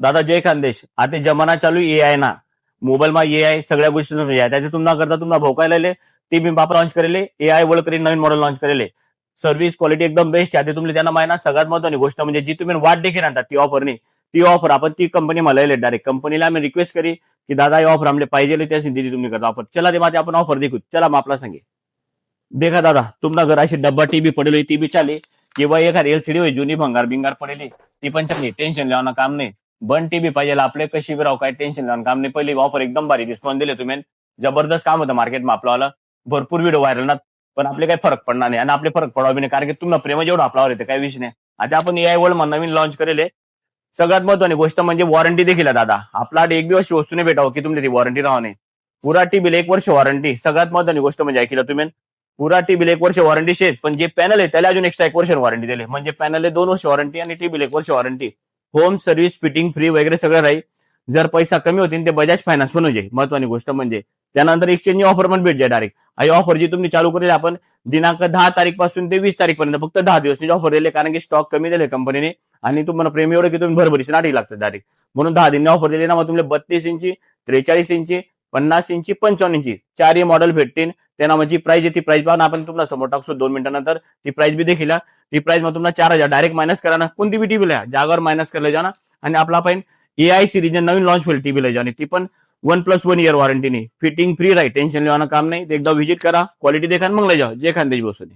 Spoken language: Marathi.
दादा जय खानदेश. आता जमाना चालू एआय ना. मोबाईलમાં एआय सगळ्या गोष्टी त्याच्यातून ना करता तुम्हाला भोकायला ते मी बाप लॉन्च करेले एआय वर्ल्ड करीन नवीन मॉडेल लॉन्च करेले. सर्व्हिस क्वालिटी एकदम बेस्ट आहे. तुम्ही त्यांना माहिती ना सगळ्यात महत्वाची गोष्ट म्हणजे जी तुम्ही वाट देखील आणतात ती ऑफर नाही. ती ऑफर आपण ती कंपनी मला डायरेक्ट कंपनीला आम्ही रिक्वेस्ट करी की दादा ही ऑफर आमले पाहिजे त्या दिली तुम्ही करता ऑफर. चला ते माते आपण ऑफर देखू. चला मग आपला सांगे देखा दादा तुमना घर अशी डब्बा टीबी पडेल टीबी चाले किंवा एखादी एलसीडी होई जुनी भंगार बिंगार पडेली ती पण चांगली टेन्शन लेवाना काम नाही. बन टीबी पाहिजे आपले कशी बी राव काय टेन्शन लेवाना काम नाही. पहिली ऑफर एकदम भारी रिस्पॉन्स दिले तुम्ही. जबरदस्त काम होतं मार्केटમાં आपल्याला. भरपूर व्हिडिओ व्हायरल ना पण आपले काही फरक पडणार नाही आणि आपले फरक पडावे नाही कारण की तुम्हाला प्रेम जेवढं आपल्यावर येते काही विषय नाही. आता आपण एआय वर्ल्ड नवीन लॉन्च करेले. सगळ्यात महत्वाची गोष्ट म्हणजे वॉरंटी देखील आहे दादा. आपला एक दिवस वस्तू नाही भेटावं की तुमची ती वॉरंटी राहा नाही. पुरा टीबीला 1 वर्ष वॉरंटी. सगळ्यात महत्वाची गोष्ट म्हणजे ऐकलं तुम्ही पुरा टीबीला 1 वर्ष वॉरंटी शेत पण जे पॅनल आहे त्याला अजून एक्स्ट्रा 1 वर्ष वॉरंटी दिले म्हणजे पॅनल 2 वर्ष वॉरंटी आणि टीबीला 1 वर्ष warranty. Home service fitting free वगैरे सगळं राहील. जर पैसा कमी होतील ते बजाज फायनान्स पण होईल. महत्वाची गोष्ट म्हणजे त्यानंतर एक्सचेंज ऑफर पण भेट जाईल डायरेक्ट. ही ऑफर जी तुम्ही चालू करेल आपण दिनांक 10 तारीख पासून ते 20 तारीख पर्यंत फक्त 10 दिवस ऑफर दिले कारण की स्टॉक कमी दिले कंपनीने आणि तुम्हाला प्रेम एवढं की तुम्ही भरभरीच नाटी लागतात डायरेक्ट म्हणून 10 दिन ऑफर दिली ना. मग तुम्हाला 32 इंची 43 इंची 50 इंची 55 इंची 4 मॉडेल भेटतील. त्यांना म्हणजे प्राइस आहे ती प्राइस पाहून आपण तुम्हाला समोर टाकतो 2 मिनिटांनंतर ती प्राइस बी देखील. ती प्राइस मग तुम्हाला 4000 डायरेक्ट मायनस करा ना कोणती बी टीव्ही ला जागावर मायनस करले जा ना. आणि आपला आपण एआय सिरीज नवीन लॉन्च होईल टीव्ही ला जाणे ती पण 1+1 इयर वॉरंटीने फिटिंग फ्री राहील. टेन्शन लेवाना काम नाही. एकदा व्हिजिट करा क्वालिटी देखा मग लय जाओ. जय खानदेश बोसोनी.